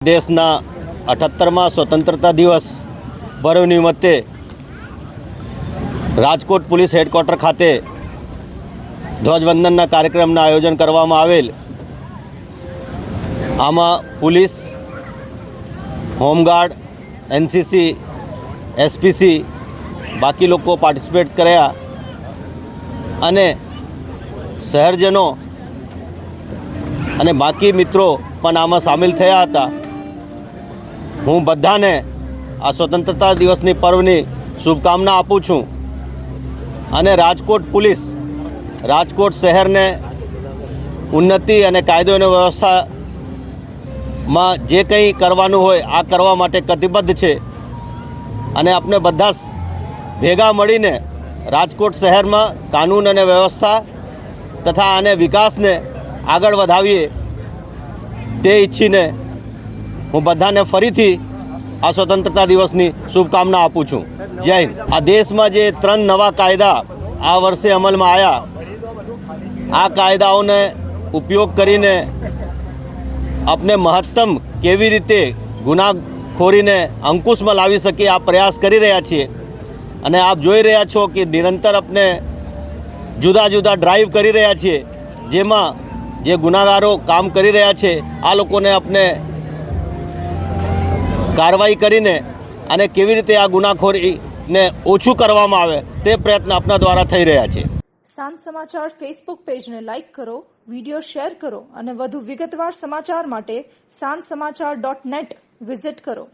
દેશના 78મા સ્વતંત્રતા દિવસ પર્વ નિમિત્તે રાજકોટ પોલીસ હેડક્વાર્ટર ખાતે ધ્વજવંદનના કાર્યક્રમનું આયોજન કરવામાં આવેલ। આમાં પોલીસ, હોમગાર્ડ, એનસીસી, એસપીસી બાકી લોકો પાર્ટિસિપેટ કર્યા અને શહેરજનો અને બાકી મિત્રો પણ આમાં સામેલ થયા હતા। હું બધાને આ સ્વતંત્રતા દિવસની પર્વની શુભકામના આપું છું અને રાજકોટ પોલીસ રાજકોટ શહેરને ઉન્નતિ અને કાયદો અને વ્યવસ્થામાં જે કંઈ કરવાનું હોય આ કરવા માટે કટિબદ્ધ છે અને આપણે બધા ભેગા મળીને રાજકોટ શહેરમાં કાનૂન અને વ્યવસ્થા તથા અને વિકાસને આગળ વધાવીએ તે ઈચ્છીને હું બધાને ફરીથી આ સ્વતંત્રતા દિવસની શુભકામના આપું છું। જય હિન્દ। આ દેશમાં જે 3 નવા કાયદા આ વર્ષે અમલમાં આવ્યા, આ કાયદાઓને ઉપયોગ કરીને આપણે મહત્તમ કેવી રીતે ગુનાખોરીને અંકુશમાં લાવી શકીએ આ પ્રયાસ કરી રહ્યા છીએ। અને આપ જોઈ રહ્યા છો કે નિરંતર આપણે જુદા જુદા ડ્રાઈવ કરી રહ્યા છીએ, જેમાં જે ગુનાગારો કામ કરી રહ્યા છે આ લોકોને આપણે કાર્યવાહી કરીને અને કેવી રીતે આ ગુનાખોરીને ઓછું કરવામાં આવે તે પ્રયત્ન આપણા દ્વારા થઈ રહ્યા છે। સાંજ સમાચાર ફેસબુક પેજને લાઇક કરો, વિડીયો શેર કરો અને વધુ વિગતવાર સમાચાર માટે sanssamachar.net વિઝિટ કરો।